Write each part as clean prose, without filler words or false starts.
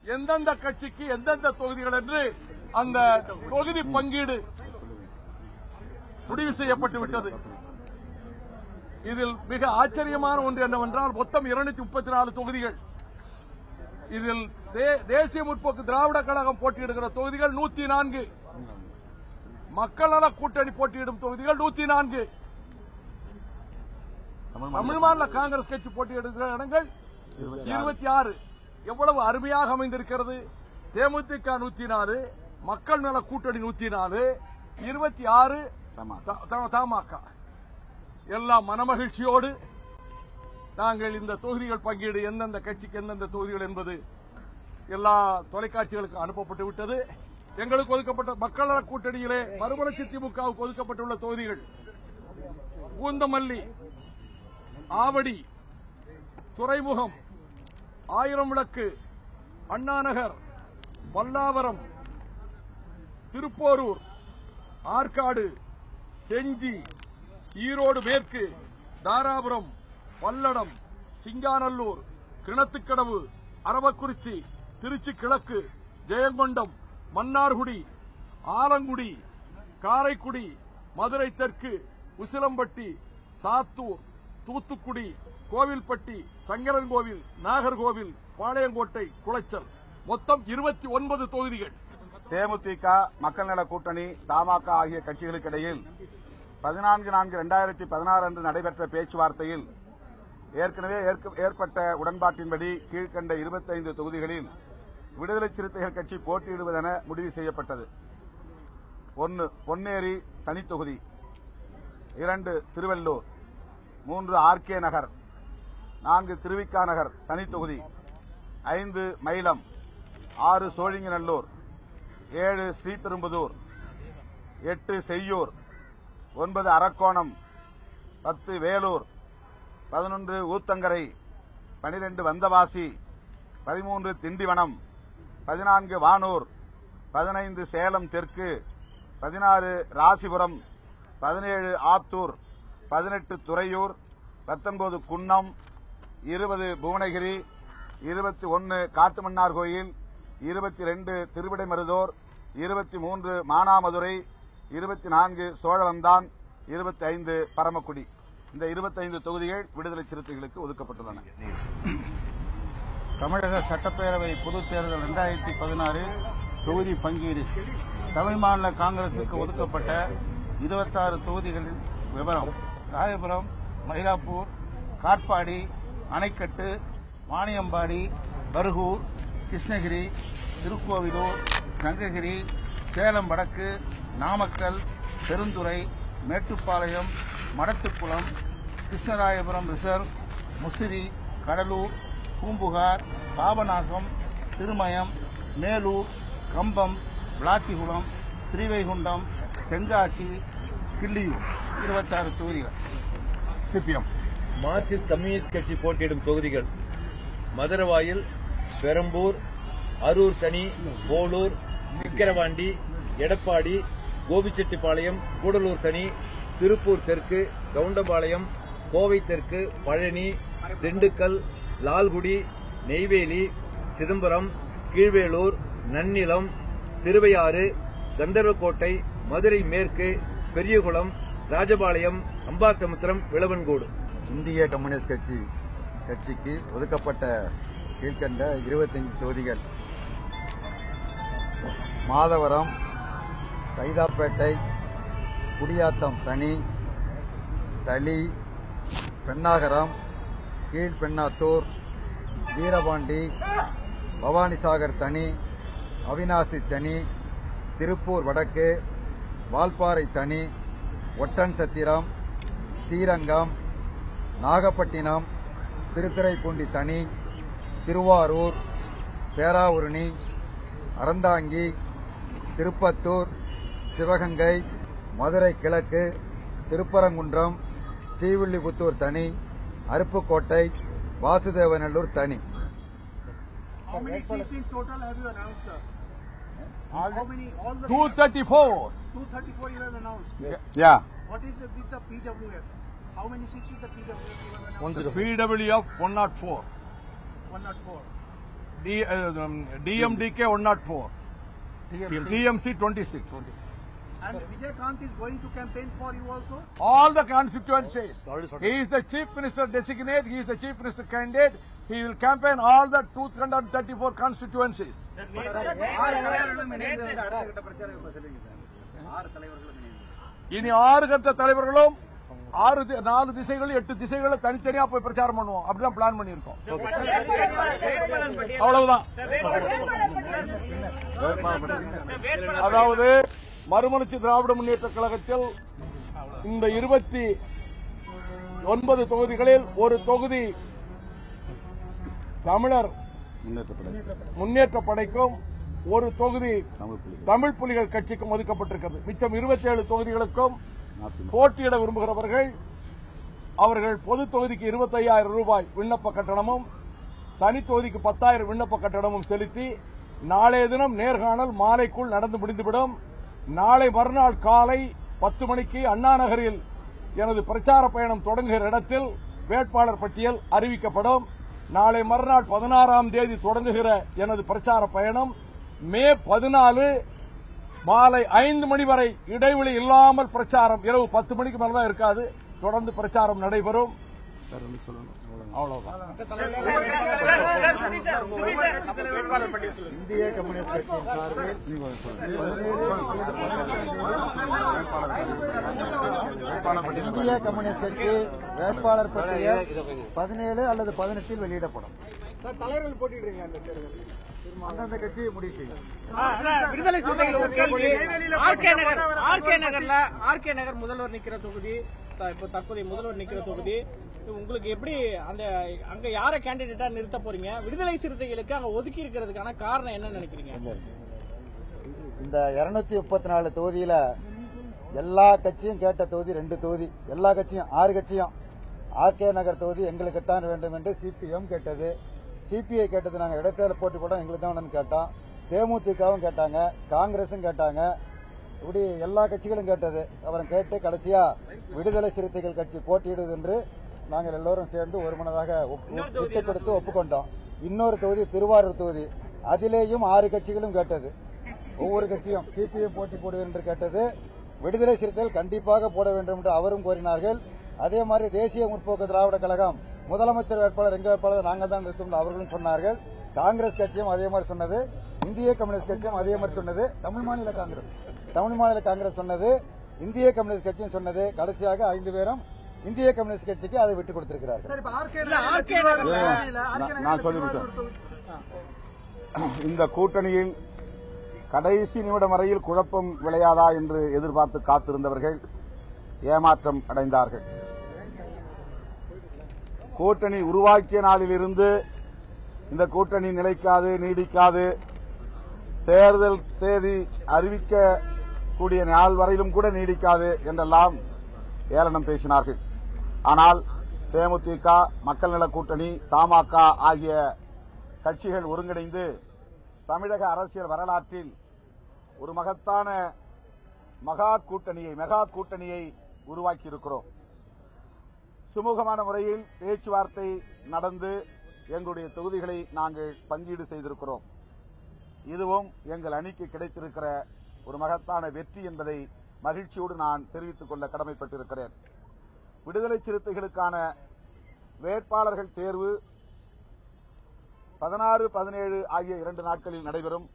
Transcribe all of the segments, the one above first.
எந்தெந்த கட்சிக்கு எந்தெந்த தொகுதிகள் என்று அந்த தொகுதி பங்கீடு முடிவு செய்யப்பட்டுவிட்டது. இதில் மிக ஆச்சரியமான ஒன்று என்னவென்றால் மொத்தம் 234 தொகுதிகள். இதில் தேசிய முற்போக்கு திராவிட கழகம் போட்டியிடுகிற தொகுதிகள் 104, மக்கள் நல கூட்டணி போட்டியிடும் தொகுதிகள் 104, தமிழ் மாநில காங்கிரஸ் கட்சி போட்டியிடுகிற இடங்கள் 26. எவ்வளவு அருமையாக அமைந்திருக்கிறது. தேமுதிக 104, மக்கள் நல கூட்டணி 104, 26 தமாக. எல்லாம் மனமகிழ்ச்சியோடு நாங்கள் இந்த தொகுதிகள் பங்கீடு எந்தெந்த கட்சிக்கு எந்தெந்த தொகுதிகள் என்பது எல்லா தொலைக்காட்சிகளுக்கும் அனுப்பப்பட்டு விட்டது. எங்களுக்கு ஒதுக்கப்பட்ட மக்கள் நல கூட்டணியிலே மறுமலர்ச்சி திமுகவுக்கு ஒதுக்கப்பட்டுள்ள தொகுதிகள் பூந்தமல்லி, ஆவடி, துறைமுகம், ஆயிரம் விளக்கு, அண்ணாநகர், பல்லாவரம், திருப்போரூர், ஆற்காடு, செஞ்சி, ஈரோடு மேற்கு, தாராபுரம், பல்லடம், சிங்காநல்லூர், கிணத்துக்கடவு, அரவக்குறிச்சி, திருச்சி கிழக்கு, ஜெயங்கொண்டம், மன்னார்குடி, ஆலங்குடி, காரைக்குடி, மதுரை தெற்கு, உசிலம்பட்டி, சாத்தூர், தூத்துக்குடி, கோவில்பட்டி, சங்கரன்கோவில், நாகர்கோவில், பாளையங்கோட்டை, குளச்சல். மொத்தம் 29 தொகுதிகள். தேமுதிக, மக்கள் நல கூட்டணி, தமாக ஆகிய கட்சிகளுக்கு இடையில் 14/4/2016 அன்று நடைபெற்ற பேச்சுவார்த்தையில் ஏற்கனவே ஏற்பட்ட உடன்பாட்டின்படி கீழ்கண்ட 25 தொகுதிகளில் விடுதலை சிறுத்தைகள் கட்சி போட்டியிடுவதென முடிவு செய்யப்பட்டது. 1 பொன்னேரி தனித்தொகுதி, 2 திருவள்ளூர், 3 ஆர்கே நகர், 4 திருவிக்கா நகர் தனித்தொகுதி, 5 மயிலம், 6 சோழிங்கநல்லூர், 7 ஸ்ரீபெரும்புதூர், 8 செய்யூர், 9 அரக்கோணம், 10 வேலூர், 11 ஊத்தங்கரை, 12 வந்தவாசி, 13 திண்டிவனம், 14 வானூர், 15 சேலம் தெற்கு, 16 ராசிபுரம், 17 ஆத்தூர், 18 துறையூர், 19 குன்னம், 20 புவனகிரி, 21 காட்டுமன்னார் கோயில், 22 திருவிடைமருதூர், 23 மானாமதுரை, 24 சோழவந்தான், 25 பரமக்குடி. இந்த 25 தொகுதிகள் விடுதலை சிறுத்தைகளுக்கு ஒதுக்கப்பட்டுள்ளன. தமிழக சட்டப்பேரவை பொதுத் தேர்தல் 2016 தொகுதி பங்கீடு. தமிழ் மாநில காங்கிரசுக்கு ஒதுக்கப்பட்ட 26 தொகுதிகளின் விவரம்: ராயபுரம், மயிலாப்பூர், காட்பாடி, அணைக்கட்டு, வாணியம்பாடி, பர்கூர், கிருஷ்ணகிரி, திருக்கோவிலூர், சங்ககிரி, சேலம் வடக்கு, நாமக்கல், பெருந்துறை, மேட்டுப்பாளையம், மடத்துக்குளம், கிருஷ்ணராயபுரம் ரிசர்வ், முசிறி, கடலூர், பூம்புகார், பாபநாசம், திருமயம், மேலூர், கம்பம், விளாத்திகுளம், ஸ்ரீவைகுண்டம், தென்காசி, கிள்ளியூர். 26 தொகுதிகள். சிபிஎம் மார்க்சிஸ்ட் கம்யூனிஸ்ட் கட்சி போட்டியிடும் தொகுதிகள்: மதுரவாயில், பெரம்பூர், அரூர் தனி, போலூர், விக்கிரவாண்டி, எடப்பாடி, கோபிச்செட்டிப்பாளையம், கூடலூர் தனி, திருப்பூர் தெற்கு, கவுண்டபாளையம், கோவை தெற்கு, பழனி, திண்டுக்கல், லால்குடி, நெய்வேலி, சிதம்பரம், கீழ்வேளூர், நன்னிலம், திருவையாறு, கந்தர்வக்கோட்டை, மதுரை மேற்கு, பெரியகுளம், ராஜபாளையம், அம்பாசமுத்திரம், விளவன்கோடு. இந்திய கம்யூனிஸ்ட் கட்சிக்கு ஒதுக்கப்பட்ட கீழ்கண்ட 25 தொகுதிகள்: மாதவரம், சைதாப்பேட்டை, குடியாத்தம் தனி, தளி, பெண்ணாகரம், கீழ்பெண்ணாத்தூர், வீரபாண்டி, பவானிசாகர் தனி, அவிநாசி தனி, திருப்பூர் வடக்கு, வால்பாறை தனி, ஒட்டன்சத்திரம், ஸ்ரீரங்கம், நாகப்பட்டினம், திருத்துறைப்பூண்டி தனி, திருவாரூர், பேராவூரணி, அறந்தாங்கி, திருப்பத்தூர், சிவகங்கை, மதுரை கிழக்கு, திருப்பரங்குன்றம், ஸ்ரீவில்லிபுத்தூர் தனி, அருப்புக்கோட்டை, வாசுதேவநல்லூர் தனி. How many seats in total have you announced, sir? How many? All the 234. 234 you have announced. Yeah. What is with the PWF? How many seats is the PWF you have announced? PWF 104. 104. DMDK 104, TMC 26. And Vijay Kant is going to campaign for you also? All the constituencies. He is the chief minister designate. He is the chief minister candidate. He will campaign all the 234 constituencies. இனி 6 கட்ட தலைவர்களும் 4 திசைகள் 8 திசைகளை தனித்தனியா போய் பிரச்சாரம் பண்ணுவோம். அப்படிதான் பிளான் பண்ணியிருக்கோம். அவ்வளவுதான். அதாவது மறுமலர்ச்சி திராவிட முன்னேற்ற கழகத்தில் இந்த 29 தொகுதிகளில் ஒரு தொகுதி தமிழர் முன்னேற்ற படைக்கும், ஒரு தொகுதி தமிழ் புலிகள் கட்சிக்கும் ஒதுக்கப்பட்டிருக்கிறது. மிச்சம் 27 தொகுதிகளுக்கும் போட்டியிட விரும்புகிறவர்கள் அவர்கள் பொது தொகுதிக்கு 25,000 ரூபாய் விண்ணப்ப கட்டணமும் தனி தொகுதிக்கு 10,000 விண்ணப்ப கட்டணமும் செலுத்தி நாளைய தினம் நேர்காணல் மாலைக்குள் நடந்து முடிந்துவிடும். நாளை மறுநாள் காலை 10 மணிக்கு அண்ணா நகரில் எனது பிரச்சார பயணம் தொடங்குகிற இடத்தில் வேட்பாளர் பட்டியல் அறிவிக்கப்படும். நாளை மறுநாள் 16ஆம் தேதி தொடங்குகிற எனது பிரச்சார பயணம் மே 14 மாலை 5 மணி வரை இடைவெளி இல்லாமல் பிரச்சாரம். இரவு 10 மணிக்கு மேலதான் இருக்காது. தொடர்ந்து பிரச்சாரம் நடைபெறும். இந்திய கம்யூனிஸ்ட் கட்சியின் சார்பில் இந்திய கம்யூனிஸ்ட் கட்சி வேட்பாளர் பட்டியல் 17 அல்லது 18 வெளியிடப்படும். தலைவர்கள் போட்டிடுறீங்க அந்த தேர்தல் அந்தந்த கட்சியை முடிவு செய்யும். விடுதலை சிறுத்தைகள் ஒரு கேள்வி. ஆர்கே நகர் முதல்வர் நிக்கிற தொகுதி, இப்ப தற்போதைய முதல்வர் நிக்கிற தொகுதி, உங்களுக்கு எப்படி அங்க யார கேண்டிடேட்டா நிறுத்த போறீங்க? விடுதலை சிறுத்தைகளுக்கு அங்க ஒதுக்கி இருக்கிறதுக்கான காரணம் என்ன நினைக்கிறீங்க? இந்த 234 தொகுதியில எல்லா கட்சியும் கேட்ட தொகுதி 2 தொகுதி. எல்லா கட்சியும் 6 கட்சியும் ஆர்கே நகர் தொகுதி எங்களுக்குத்தான் வேண்டும் என்று சிபிஎம் கேட்டது. சிபிஐ கேட்டது. நாங்கள் இடைத்தேர்தல் போட்டி போட எங்களுக்கு தான் கேட்டோம். தேமுதிகவும் கேட்டாங்க, காங்கிரசும் கேட்டாங்க. இப்படி எல்லா கட்சிகளும் கேட்டது. அப்புறம் கேட்டு கடைசியா விடுதலை சிறுத்தைகள் கட்சி போட்டியிடுவது என்று நாங்கள் எல்லோரும் சேர்ந்து ஒருமனதாக உச்சப்படுத்தி ஒப்புக்கொண்டோம். இன்னொரு தொகுதி திருவாரூர் தொகுதி, அதிலேயும் 6 கட்சிகளும் கேட்டது. ஒவ்வொரு கட்சியும் சிபிஎம் போட்டி போடுவது என்று கேட்டது. விடுதலை சிறுத்தைகள் கண்டிப்பாக போட வேண்டும் என்று அவரும் கோரினார்கள். அதே மாதிரி தேசிய முற்போக்கு திராவிட கழகம் முதலமைச்சர் வேட்பாளர் எங்க வேட்பாளர் நாங்கள் தான் நிறுத்தும் அவர்களும் சொன்னார்கள். காங்கிரஸ் கட்சியும் அதே மாதிரி சொன்னது. இந்திய கம்யூனிஸ்ட் கட்சியும் அதே மாதிரி சொன்னது. தமிழ் மாநில காங்கிரஸ் சொன்னது. இந்திய கம்யூனிஸ்ட் கட்சியும் சொன்னது. கடைசியாக 5 பேரும் இந்திய கம்யூனிஸ்ட் கட்சிக்கு அதை விட்டுக் கொடுத்திருக்கிறார்கள். நான் சொல்லிவிட்டேன். இந்த கூட்டணியில் கடைசி நிமிடம் வரையில் குழப்பம் விளையாதா என்று எதிர்பார்த்து காத்திருந்தவர்கள் ஏமாற்றம் அடைந்தார்கள். கூட்டணி உருவாக்கிய நாளிலிருந்து இந்த கூட்டணி நிலைக்காது, நீடிக்காது, தேர்தல் தேதி அறிவிக்கக்கூடிய நாள் வரையிலும் கூட நீடிக்காது என்றெல்லாம் ஏளனம் பேசினார்கள். ஆனால் தேமுதிக, மக்கள் நல கூட்டணி, தமாக ஆகிய கட்சிகள் ஒருங்கிணைந்து தமிழக அரசியல் வரலாற்றில் ஒரு மகத்தான மெகா கூட்டணியை உருவாக்கியிருக்கிறோம். சுமூகமான முறையில் பேச்சுவார்த்தை நடந்து எங்களுடைய தொகுதிகளை நாங்கள் பங்கீடு செய்திருக்கிறோம். இதுவும் எங்கள் அணிக்கு கிடைத்திருக்கிற ஒரு மகத்தான வெற்றி என்பதை மகிழ்ச்சியோடு நான் தெரிவித்துக் கொள்ள கடமைப்பட்டிருக்கிறேன். விடுதலை சிறுத்தைகளுக்கான வேட்பாளர்கள் தேர்வு 16, 17 ஆகிய 2 நாட்களில் நடைபெறும்.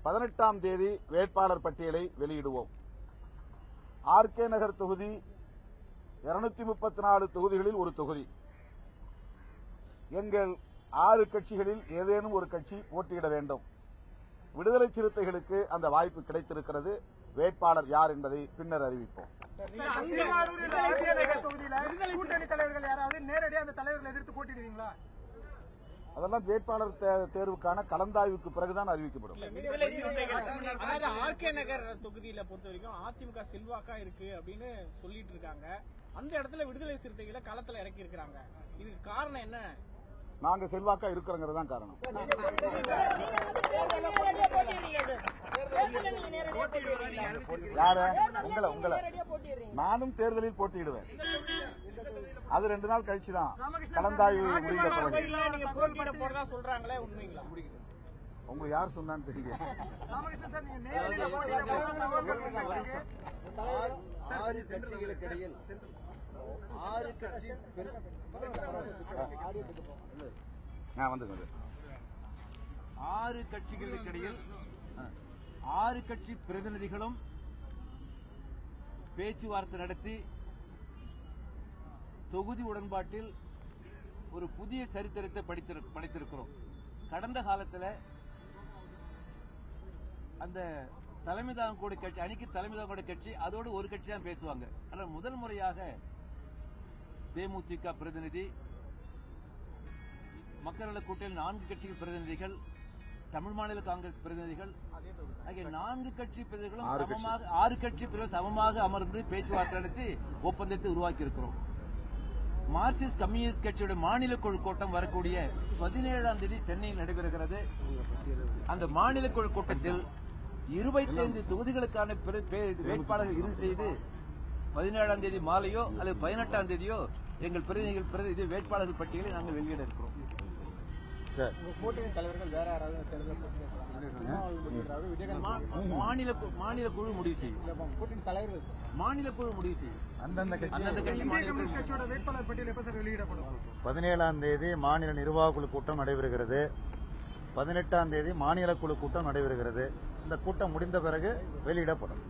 18ஆம் தேதி வேட்பாளர் பட்டியலை வெளியிடுவோம். ஆர்கே நகர் தொகுதி 234 தொகுதிகளில் ஒரு தொகுதி. எங்கள் 6 கட்சிகளில் ஏதேனும் ஒரு கட்சி போட்டியிட வேண்டும். விடுதலை சிறுத்தைகளுக்கு அந்த வாய்ப்பு கிடைத்திருக்கிறது. வேட்பாளர் யார் என்பதை பின்னர் அறிவிப்போம். கூட்டணி தலைவர்கள் யாராவது நேரடியாக அந்த தலைவர்களை எதிர்த்து போட்டிடுவீங்களா? அதெல்லாம் வேட்பாளர் தேர்வுக்கான கலந்தாய்வுக்கு பிறகுதான் அறிவிக்கப்படும். ஆர்கே நகர் தொகுதியில பொறுத்த வரைக்கும் அதிமுக செல்வாக்கா இருக்கு அப்படின்னு சொல்லிட்டு இருக்காங்க. அந்த இடத்துல விடுதலை சிறுத்தைகளை களத்துல இறக்கி இருக்காங்க. இதுக்கு காரணம் என்ன? நாங்க செல்வாக்கா இருக்கிறோங்கிறது தான் காரணம். யார? உங்களை நானும் தேர்தலில் போட்டியிடுவேன். அது 2 நாள் கழிச்சு தான் கலந்தாய்வு முடிக்கப்படும். நீங்க போட்டியிட போறதா சொல்றாங்களே, உண்மைங்களா? உங்களுக்கு யார் சொன்னான்னு தெரியல. ஆறு கட்சிகளுக்கு இடையில் ஆறு கட்சிகளுக்கிடையில் 6 கட்சி பிரதிநிதிகளும் பேச்சுவார்த்தை நடத்தி தொகுதி உடன்பாட்டில் ஒரு புதிய சரித்திரத்தை படைத்திருக்கிறோம். கடந்த காலத்தில் அந்த தலைமை தாங்கக்கூடிய கட்சி, அணிக்கு தலைமை தாங்கக்கூடிய கட்சி, அதோடு ஒரு கட்சி தான் பேசுவாங்க. ஆனால் முதல் முறையாக தேமுதிக பிரதிநிதி, மக்கள் நல கூட்டணியில் 4 கட்சிகள் பிரதிநிதிகள், தமிழ் மாநில காங்கிரஸ் பிரதிநிதிகள் ஆகிய 4 கட்சி பிரதிநிதிகளும் 6 கட்சி பிரதிநிதிகள் சமமாக அமர்ந்து பேச்சுவார்த்தை நடத்தி ஒப்பந்தத்தை உருவாக்கி இருக்கிறோம். மார்க்சிஸ்ட் கம்யூனிஸ்ட் கட்சியுடைய மாநில குழு கூட்டம் வரக்கூடிய 17ஆம் தேதி சென்னையில் நடைபெறுகிறது. அந்த மாநில குழு கூட்டத்தில் 25 தொகுதிகளுக்கான வேட்பாளர்கள் இறுதி செய்து 17ஆம் தேதி மாலையோ அல்லது 18ஆம் தேதியோ எங்கள் பிரதிநிதிகள் வேட்பாளர்கள் பட்டியலை நாங்கள் வெளியிட இருக்கிறோம். கூட்டணி தலைவர்கள் வேற யாராவது மாநில குழு முடிவு செய்யும். கூட்டணி தலைவர்கள் மாநில குழு முடிவு செய்யும். அந்தந்த கட்சியோட வேட்பாளர் பட்டியல் எப்ப சார் வெளியிடப்படும்? 17ஆம் தேதி மாநில நிர்வாக குழு கூட்டம் நடைபெறுகிறது. 18ஆம் தேதி மாநில குழு கூட்டம் நடைபெறுகிறது. இந்த கூட்டம் முடிந்த பிறகு வெளியிடப்படும்.